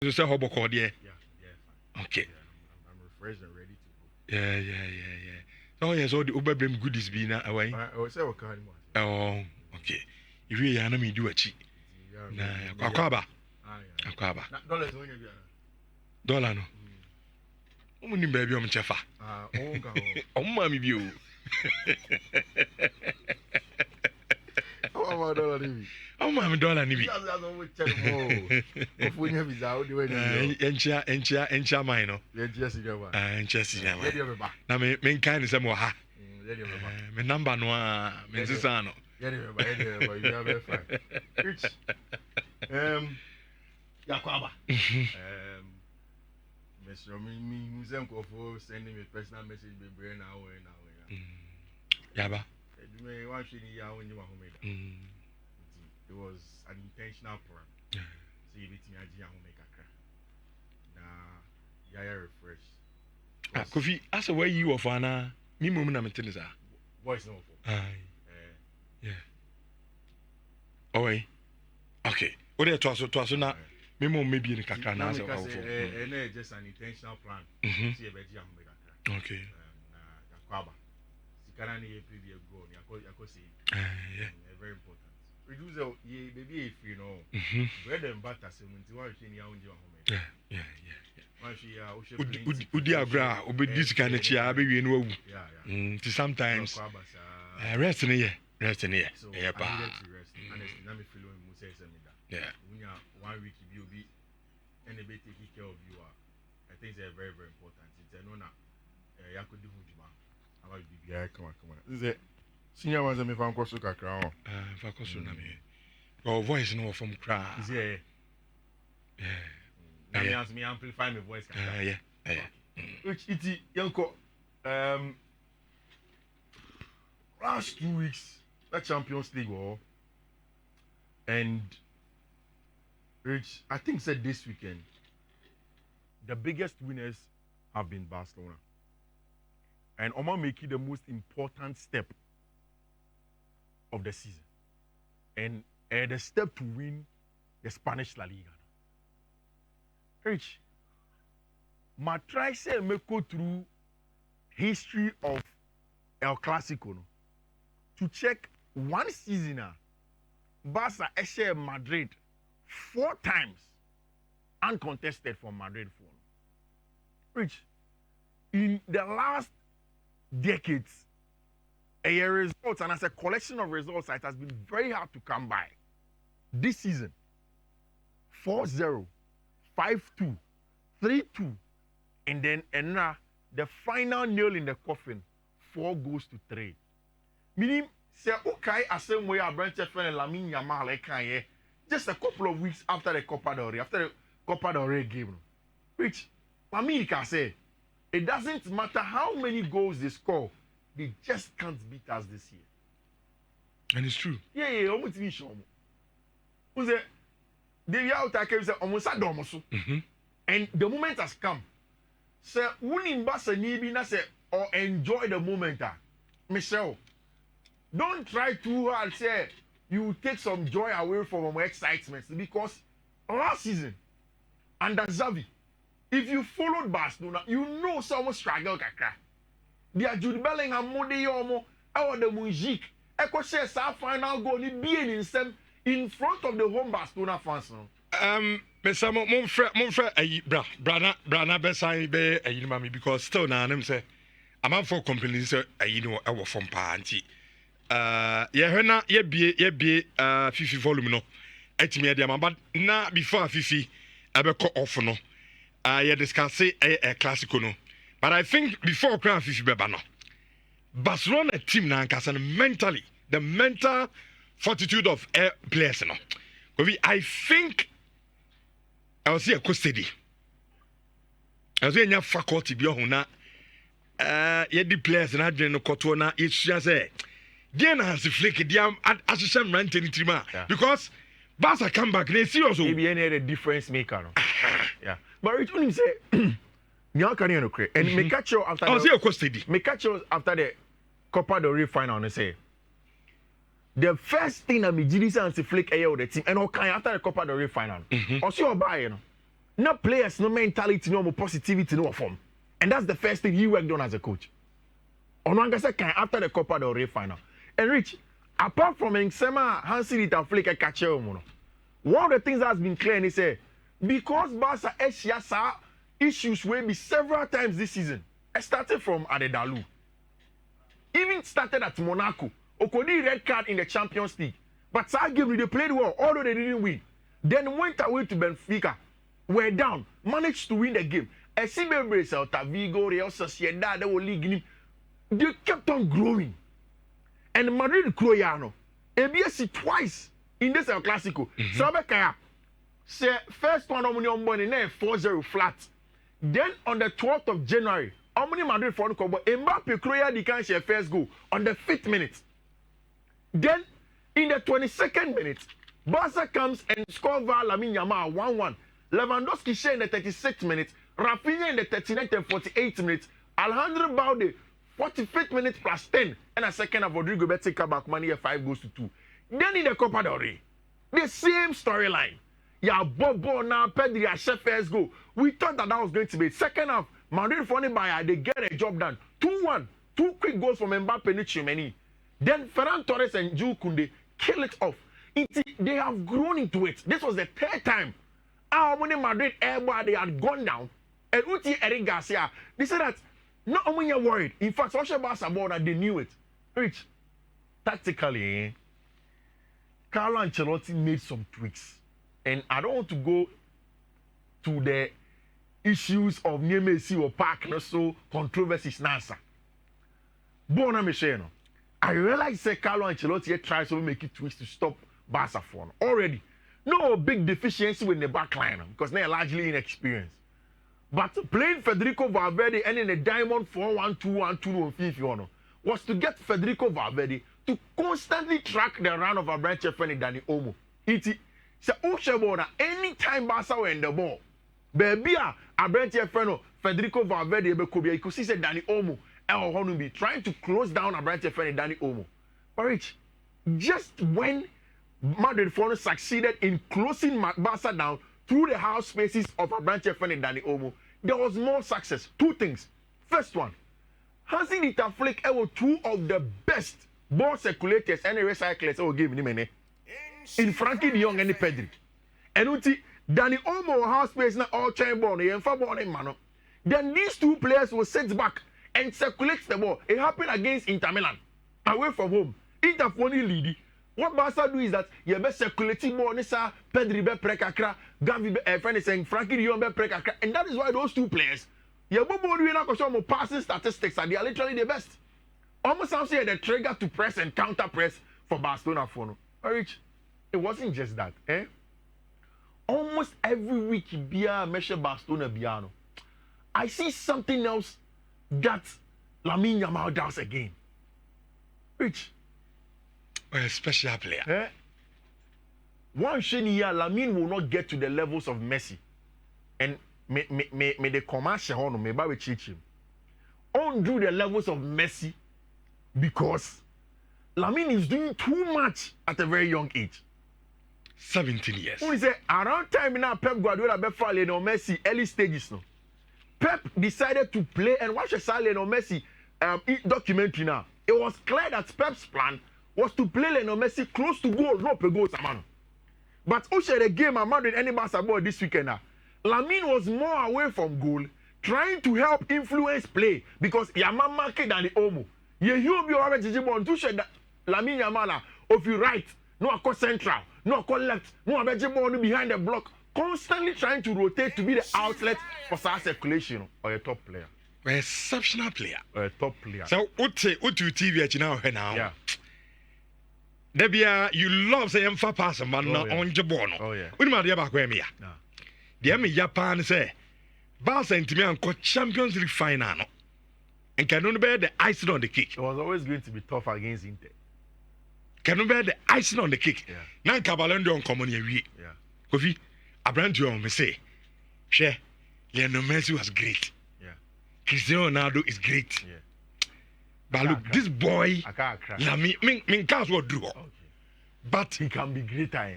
You say hobo call there. Yeah. Okay. Yeah, I'm refreshed and ready to Yeah. Oh yes, all the Uber brim goodies be now away. go. I say what kind Oh, okay. If you are me do a cheat. Na akwaba. yeah. Akwaba. Dollars only be. Dollar no. Omuni baby om chefa. Onga. Omma mi bi o. How about dollar ni? Omma mi dollar ni bi. That's what check mo. Ofunya visa o de we ni. Encha mine no. Encha si gaba. Encha si na. Let you ba. Na me kan se mo ha. Let you ba. Me number no a me sisa no. Let you ba. You have a fine. Rich. Yakwaba. Mr. Me Museum for sending me personal message be brain now. Yaba. Me want to see ya when you want to it was an intentional plan. So you beat me a G and make a crack. Now, yeah, refresh. Kofi, as a way you of Anna, me mum na maintenance. Voice no. Yeah. Oh, okay. What are to na me mum maybe in Kakra now. Just an intentional plan. See a G and make a crack. Okay. Yakwaba. Sikarani previous goal. Yakosi. Yeah. Very important. Reduce ye baby if you know bread and butter so when you are in your own home. Yeah. Udi agra obedi sika na chia be wie no awu. Yeah. Sometimes rest in here. So yeah, pa. Honestly, na me feel when Musa say me that. Yeah. When you 1 week you be and they take care of you I think it's very very important. It's no na yakodu hujuma. About BBI come on. Is it senior ones me fan kwaso kakra ho. Fa kwaso na me. Your voice no from cry. Is it? Yeah. Now me amplify my voice kakra. Yeah. Which it yanko last 2 weeks that Champions League war and Rich I think said this weekend the biggest winners have been Barcelona and Oma making the most important step of the season and the step to win the Spanish La Liga. Rich, my try say me go through history of El Clasico no, to check one season Barca share Madrid 4 times uncontested for Madrid 4. Rich, in the last decades a result and as a collection of results it has been very hard to come by. This season 4-0, 5-2, 3-2 and then the final nail in the coffin 4-3. Meaning say okay as same way Manfred and Lamine Yamal just a couple of weeks after the Copa del Rey game. Which Lamine can say it doesn't matter how many goals they score, they just can't beat us this year. And it's true. Yeah, almost finish. Who say they out I say almost and the moment has come. Say winning Barca nibi na say or enjoy the moment. Michelle, don't try too hard. Say you take some joy away from our excitement because last season under Xavi, if you followed Barcelona, you know someone struggle kakra. They are Jude Bellingham, Modi Yomo, our the Munjik. Echo says our final goal ni being in front of the home Barcelona fans. Mesa Manfred brana besan be ayi mami because still na them say I'm for company say ayi no e wo from pa anti ye hena ye bie Fiifi volume no etimi e but na before Fiifi abeko off no ye discuss a classical no but I think before crown Fiifi beba no Barcelona team na nkasa mentally the mental fortitude of players no I think I was here custody. I was here faculty bi ohuna the players na adwen no koto na yesua say again has flick dia asesem rant any trima because Barca come back they see also maybe any the difference maker no. Yeah but it only say Nhyira can you create and me catch you after I was here custody me catch you after the Copa del Rey final and say the first thing that me Giddy and flick air with the team and okay after the Copa del Rey final. Also buy you know. not players, no mentality, no more positivity, no form. And that's the first thing he worked on as a coach. Onwangasa can after the Copa del Rey final. And Rich, apart from Nsema Hansi Rita Flick a catcher, one of the things that has been clear is because Barca Asia issues will be several times this season. I started from Adedalu. Even started at Monaco. Okodi red card in the Champions League. But that game they played well, although they didn't win. Then went away to Benfica. Were down, managed to win the game. SCB Celta Vigo, Real Sociedad, they were league. They kept on growing. And Madrid Croyano, ABS twice in this El Clasico. Sabekaya, say first one on 4-0 flat. Then on the 12th of January, Omni Madrid for Mbappe Croya the can share first goal on the 5th minute. Then in the 22nd minute, Barca comes and scores via Lamine 1-1. Lewandowski share in the 36th minute, Rafinha in the 39th and 48th minute, Alejandro Balde 45th minute plus 10, and a second of Rodrigo Betica back money 5 goes to 2. Then in the Copa del Rey, the same storyline. Yeah, Bobo now Pedri a chef first goal. We thought that was going to be second half. Madrid funny by they get a job done. 2-1, 2 quick goals from Mbappe and Chimeni. Then Ferran Torres and Jules Koundé kill it off. They have grown into it. This was the 3rd time. How many Madrid airboy they had gone down, and Uti Eric Garcia, they said that not only you're worried. In fact, social Barca board that they knew it. Rich, tactically, Carlo Ancelotti made some tweaks, and I don't want to go to the issues of Messi or Park, no so controversies. Nasa. Bona Micheno. I realize that Carlo Ancelotti tries to make it tweaks to stop Barca for already. No big deficiency with the back line because they're largely inexperienced. But playing Federico Valverde and in the diamond 4-1-2-1-2 on Fiifi was to get Federico Valverde to constantly track the run of a branch friend Dani Olmo. So anytime Barca were in the ball, baby a branch friend Federico Valverde you could see Dani Olmo and be trying to close down a branch friend Dani Olmo. But Rich, just when Madrid succeeded in closing Barca down through the half spaces of a branch friend in Dani Olmo, there was more success. 2 things. First one, Hansi Dieter Flick were 2 of the best ball circulators and recyclers who gave him in Frankie de Jong and Pedri. And Dani Olmo half space na all chain ball, then these 2 players will sit back and circulate the ball. It happened against Inter Milan, away from home. Inter only lead. What Barca do is that you be circulating more. Nisa Pedri be prekakra, Gavi be friend is saying Frankie de Jong be prekakra, and that is why those 2 players, you both doing a passing statistics, and they are literally the best. Almost sounds like the trigger to press and counter press for Barcelona for no. Rich, it wasn't just that. Almost every week, Bia measure Barcelona Biano. I see something else that Lamine Yamal does again. Rich. A special player. One year, Lamine will not get to the levels of Messi. And me the commercial me ba we teach him. On do the levels of Messi because Lamine is doing too much at a very young age. 17 years. Who say around time now Pep Guardiola be for Lionel Messi early stages no. Pep decided to play and watch a Lionel Messi documentary now. It was clear that Pep's plan was to play Lionel Messi close to goal, not per goal, Samano. But who said the game I'm Madrid any Barca boy this weekend now? Lamine was more away from goal, trying to help influence play because Yamal market than the Omo. You be already Jijibon to share that Lamine Yamala of you right, no I call central, no I call left, no I Jijibon behind the block, constantly trying to rotate to be the outlet for circulation or a top player. An exceptional player. Or a top player. So what TV now? Yeah. Debia, you love saying for pass man on Jabono. Oh yeah. When my dear back where me. The me Japan say Barca and me and Champions League final. And can only bear the icing on the cake. It was always going to be tough against Inter. Can only bear the icing on the cake. Yeah. Now Cabalando on common year. Yeah. Kofi, I brand you on me say, share, Lionel Messi was great. Yeah. Cristiano Ronaldo is great. Yeah. But look, this boy, Lamine, can't what do. But he can be greater.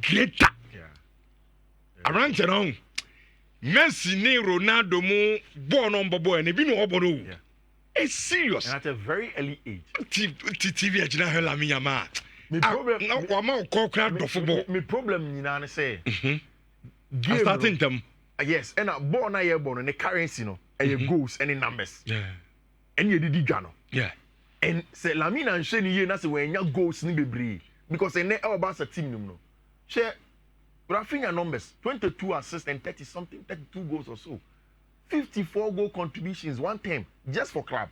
Greater. Yeah. Around town, Messi ne Ronaldo mo born on bobo and ebi no obo no. Yeah. It's serious. And at a very early age. TV agina he Lamine Yamal. Me problem. Na wa ma ko kra do football. Me problem nyina ne say. I Game starting them. Yes, and a ball na ye born the currency no. And goals and numbers. Yeah. And you did dwa no. Yeah. And say Lamine and Sheni ye na say when ya goals ni bebree because ene e Barca team no. Share Rafinha numbers 22 assists and 30 something 32 goals or so. 54 goal contributions one time just for club.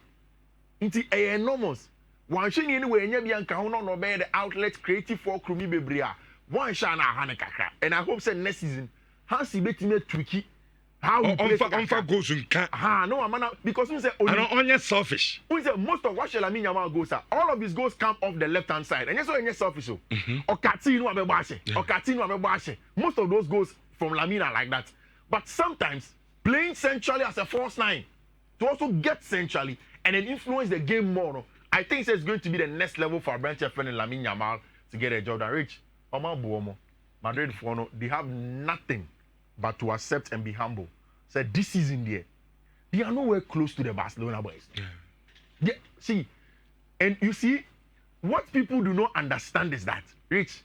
It's enormous. One shiny anyway, and you can no be the outlet creative for Krumi Bebria. One shana Hanekaka. And I hope say next season, Hansi bet me tricky. How on goes in can. No, I'm not because we say on your selfish. We say most of what Lamine Yamal goes are all of his goals come off the left hand side. And yes, so selfish. Or Katino Abebashi. Or Katino Abebashi. Most of those goals from Lamine are like that. But sometimes playing centrally as a false nine to also get centrally and then influence the game more. No? I think it's going to be the next level for Branche friend and Lamine Yamal to get a job done. Rich, Madrid for they have nothing but to accept and be humble. So this season there, they are nowhere close to the Barcelona boys. Yeah, see, and you see, what people do not understand is that, Rich,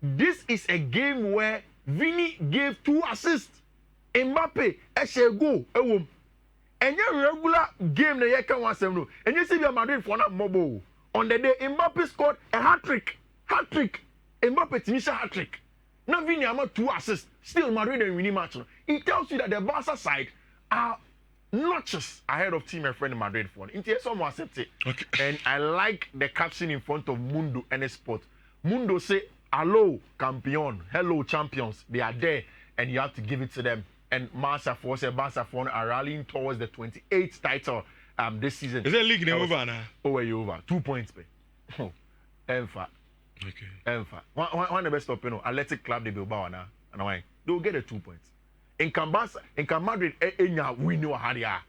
this is a game where Vini gave 2 assists. Mbappe, go, and your regular game na yeka wan sem no. And you see the Madrid for na mobile. On the day Mbappe scored a hat-trick. Hat-trick. Mbappe finished a hat-trick. Now Vini ama 2 assists. Still Madrid and winning match. No. It tells you that the Barca side are notches ahead of team and friend Madrid for. Into someone accept it. Okay. And I like the caption in front of Mundo and Sport. Mundo say, "Hello, campeón. Hello, champions. They are there, and you have to give it to them." And Barca are rallying towards the 28th title this season. Is the league over now? Oh, you over. 2 points, pay. Oh, Enfa. Okay. Enfa. One the best of Athletic Club de Bilbao now. And why? They will get the 2 points. In Cambasa, in Madrid, we know how they are.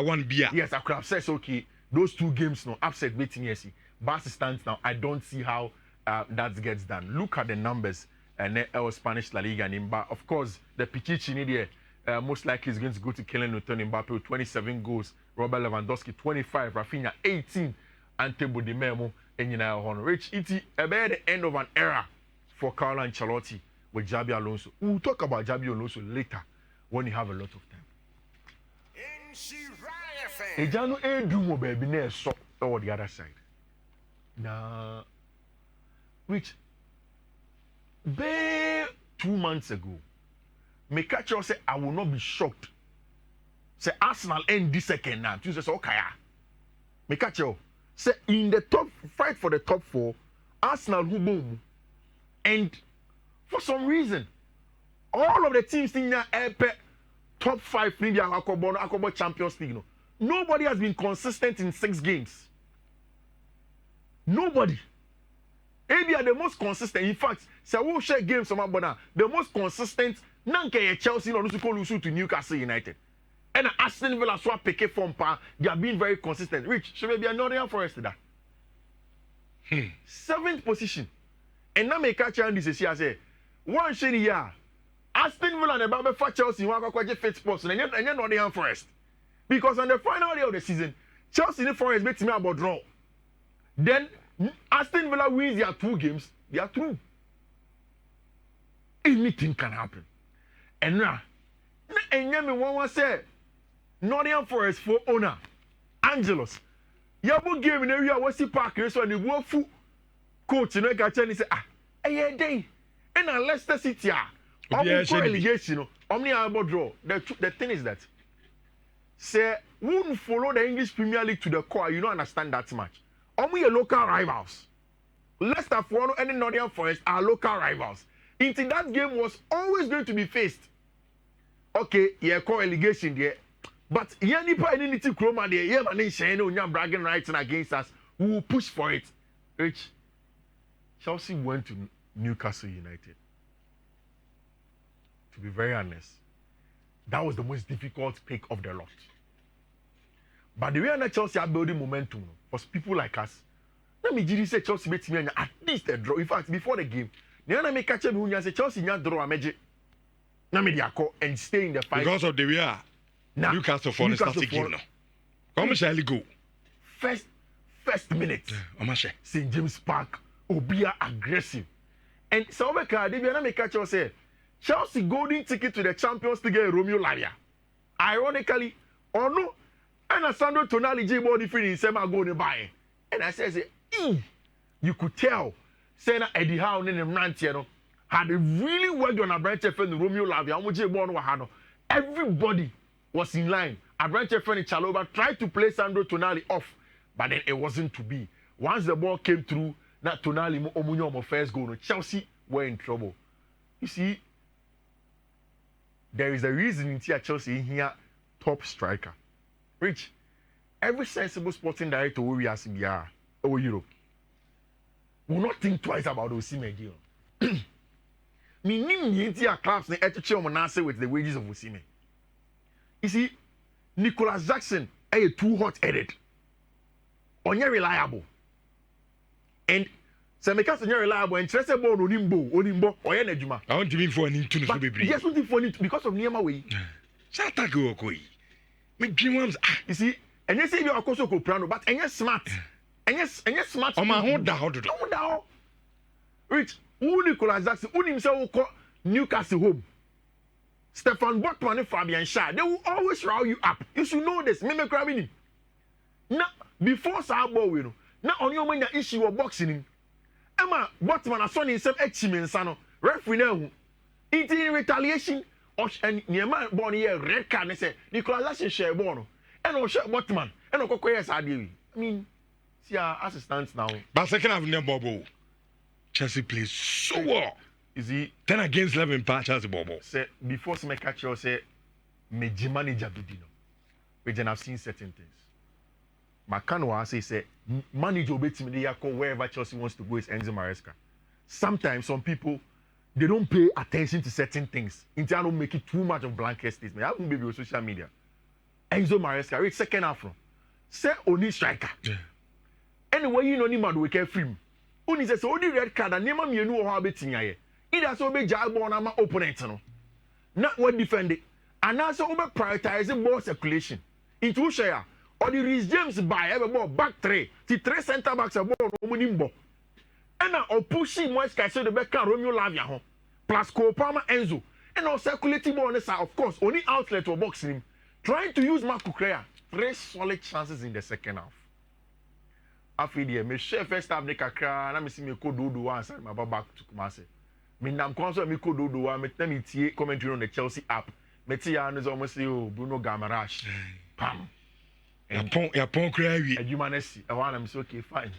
One beer. Yes, I could have said okay. Those 2 games no upset waiting yes. Barca stands now. I don't see how that gets done. Look at the numbers. And Spanish La Liga and of course, the Pichichi in there, most likely is going to go to Kylian Mbappe with 27 goals, Robert Lewandowski 25, Rafinha 18, and Tebo Di Memo and Honor. Rich, it's about the end of an era for Carlo Ancelotti with Xabi Alonso. We'll talk about Xabi Alonso later when you have a lot of time. Ejano Edumo baby ne so over the other side. Now, which 2 months ago, me catch you say I will not be shocked. Say Arsenal end this second now. You say okay. Me catch you say in the top fight for the top 4, Arsenal who boom. And for some reason, all of the teams in the top 5 in the Akobo Champions League. No. Nobody has been consistent in 6 games. Nobody. Maybe are the most consistent. In fact, say we share games from Abona. The most consistent. Nanke Chelsea no lose to Newcastle United. And Aston Villa swap pick from pa. They are being very consistent. Rich, should be a Nottingham Forest that. 7th position. And now make catch on this year say one shady year. Aston Villa and the for Chelsea want to quite 5th position and yet Nottingham Forest. Because on the final day of the season, Chelsea and Forest bet me about draw. Then Aston Villa wins their 2 games, they are through. Anything can happen. And now, and me one say, Nottingham Forest for owner, Angelos. Yabo game in area West Park, so the work full coach, you know, catch and say, day. And a Leicester City, allegation, omni about draw. The thing is that, say, wouldn't follow the English Premier League to the core, you don't understand that much. Only a local rivals. Leicester for any Nottingham Forest are local rivals. Into that game was always going to be faced. Okay, yeah, call allegation there. But yeah, nipa any chroma there, yeah, man, saying bragging rights against us. We will push for it. Rich. Chelsea went to Newcastle United. To be very honest, that was the most difficult pick of the lot. But the way that Chelsea are building momentum for people like us, let me just say Chelsea beat me at least a draw. In fact, before the game, the other make catch me when you say Chelsea not draw a magic. na me dey and stay in the fight because of the way Newcastle for the starting game no come shall go first minute St James Park obia aggressive and so we can dey na me catch you say Chelsea golden ticket to the Champions League Romeo Lavia ironically ono and Sandro Tonali J body finish say ma go ne buy and I say you could tell say na Eddie Howe ne Nantia no had really worked on Abranche friend Romeo Lavia and J born wa no everybody was in line. Abranche friend Chalobah tried to play Sandro Tonali off but then it wasn't to be. Once the ball came through na Tonali mo omunyo mo first goal no Chelsea were in trouble. You see there is a reason in Chelsea here top striker. Rich, every sensible sporting director we are seeing over Europe will not think twice about Osimhen deal. Minim India clubs ne etuche omonase with the wages of Osimhen. You see, Nicholas Jackson is too hot-headed, onye reliable, and Semeka onye reliable and traceable onimbo oye nejuma. I want to be for an into the baby. Yes, what for it because of Nhyira way. Shata go koi. Me dream ones. You see, and you say you are also soprano, but and you smart, and you smart. Oh my hold down. Rich, who Nicholas Jackson, who himself call Newcastle home. Stefan Botman and Fabian Schär, they will always row you up. You should know this. Me crabbing. Now, before Sabo, you know, now on your mind issue of boxing. Emma Botman a son in some echimen sano. Referee now. It in retaliation. And near my born here red card. They say Nicolas Jackson share bono. And I'll share Botman. And I'll go yes, I mean, see our assistants now. But second half near Bobo. Chelsea plays so well. Is he 10 against 11 pa Chelsea Bobo? Say before some catch you say me manager bidino. We just have seen certain things. Makano say manager obeti me dey wherever Chelsea wants to go is Enzo Maresca. Sometimes some people they don't pay attention to certain things. Instead don't make it too much of blanket statement. I won't be on social media. Enzo Maresca reach second half from. Say only striker. Yeah. Anyway, you know ni man we can film. Only say only red card and nema mienu o ha betinya ye. Either so be jab ball na my opponent no. Not what defend it. And also over prioritizing ball circulation. Into share or the Reece James by every ball back three. The three center backs a ball no money. And now pushing more sky so the back can Romeo Lavia home. Plus Kopama Enzo. And now circulating ball on the side, of course, only outlet or boxing him. Trying to use Marco Correa. 3 solid chances in the second half. After the me share first half, make a cry, and I see me go do one side, my back to Kumasi. Me nam kwanso me ko do one, me tell me tie commentary on the Chelsea app. Me tie ya no almost say Bruno Gamarash. Pam. Yapon cry we. And you manage. I want am say okay, fine.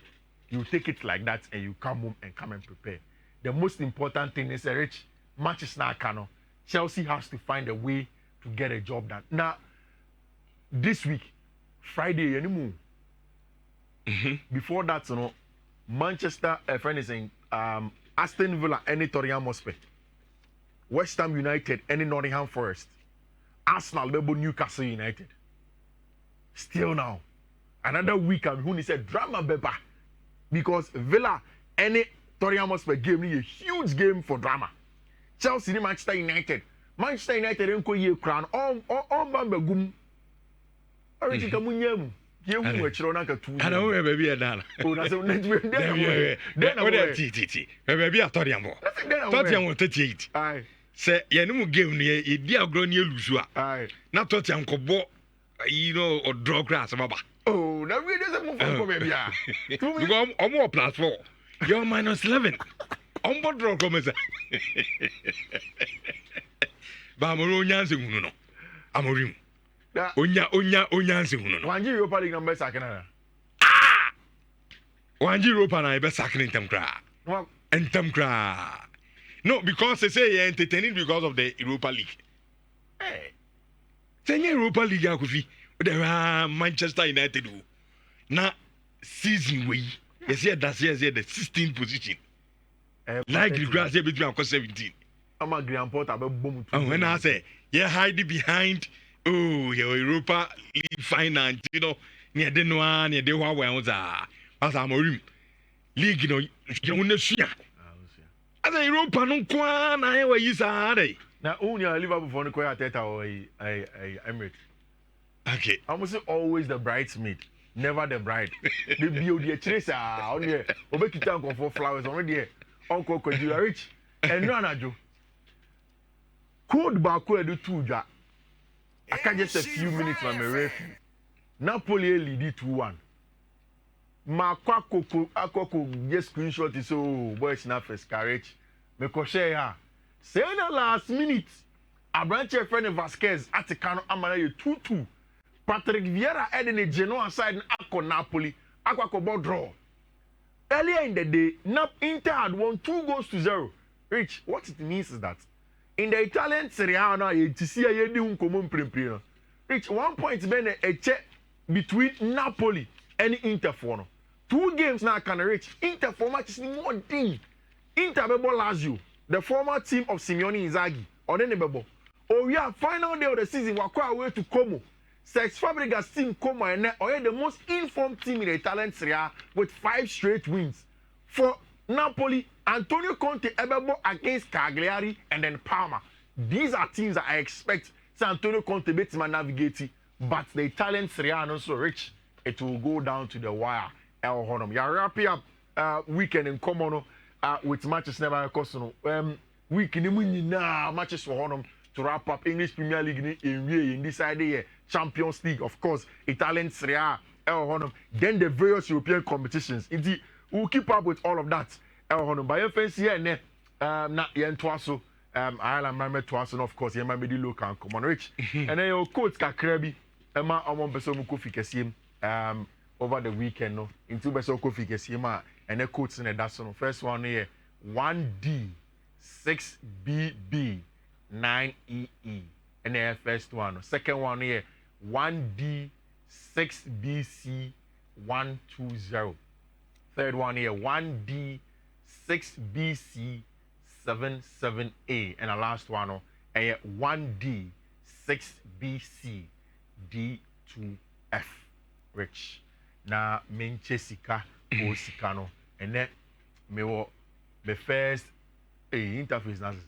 You take it like that and you come home and come and prepare. The most important thing is a rich matches now cano. Chelsea has to find a way to get a job done. Now, this week, Friday, anymore. Before that, you know, Manchester, a friend is saying, Aston Villa, any Tottenham Hotspur, West Ham United, any Nottingham Forest, Arsenal, Newcastle United. Still now, another week, who said drama beba because Villa, any Tottenham Hotspur game, is a huge game for drama. Chelsea, Manchester United, ain't go ye crown on Bambagum. Already come on. You were Chirona to. I know where baby are done. Oh, that's a then baby are Tottenham. Tottenham 38. Aye. Say, Yanu game near a dear grown year Lusua. Aye. Not Tottenham Cobo, you know, or draw grass, Baba. Oh, that really doesn't move for baby. You go on more plus 4. You're minus 11. On board draw comments. Bamoro Yansi, no. Amorim. Onya nse One Europa League number sakena. One Europa na be sakena ntem kra. Ntem kra. No, because they say you're entertaining because of the Europa League. Hey. Say Europa League akufi. There are Manchester United na season we. You see that's here the 16th position. Like the grass here between 17. I'm a grand port about boom. And when I say you hide behind your Europa League final, you know, near the one, near the one, as I'm a room. League, you know, you want to see. As a Europa, no, I was Now, only Liverpool for the Koya Teta or Emirates. Okay. I'm say always the bridesmaid, never the bride. The beauty tracer on there. Obekita for flowers already here. Uncle Kojira rich. And no anajo. Code Barco do two ja. I can just a few minutes from my referee. Napoli lead 2-1. Makwako akoko just screenshot is so boys na first courage. Me ko share ya. Say na last minute. Abranche friend Vasquez atikano amana ye 2-2. Patrick Vieira heading the Genoa side and Akko Napoli. Akko draw. Earlier in the day, Inter had won 2-0. Rich, what it means is that in the Italian Serie A now, you see a common prempire. Rich, 1 point been a check between Napoli and Inter for no. 2 games now can reach. Inter for match is more thing. Inter bebo Lazio, the former team of Simeone Inzaghi, or then bebo. Oh yeah, final day of the season, we're quite away to Como. Sex Fabregas team Como and are the most informed team in the Italian Serie A with 5 straight wins. For Napoli, Antonio Conte ebebo against Cagliari and then Parma. These are teams that I expect Antonio Conte beats my navigating, but the Italian Serie A are not so rich. It will go down to the wire. El Honum. You wrap up weekend in common with matches never cost week in matches for Honum to wrap up English Premier League in this idea. Champions League, of course, Italian Serie A, El Honum, then the various European competitions. Indeed, we'll keep up with all of that. El Honum, by your face here, not yen twaso, Ireland, Mamma Twaso, of course, Yamma Medi local and common rich. And then your coach Kakrebi, Emma Amon Beso Kofi Kesim, over the weekend, no, into Beso Kofi Kesima, and the coach in the Dasso. First one here, 1D, 6BB, 9EE, and the first one. Second one here, 1D 6BC 120. Third one here, 1D 6BC 77A. And the last one, 1D 6BC D2F. Rich. Na menche sika o sika no. And then me wo the first interface na sister.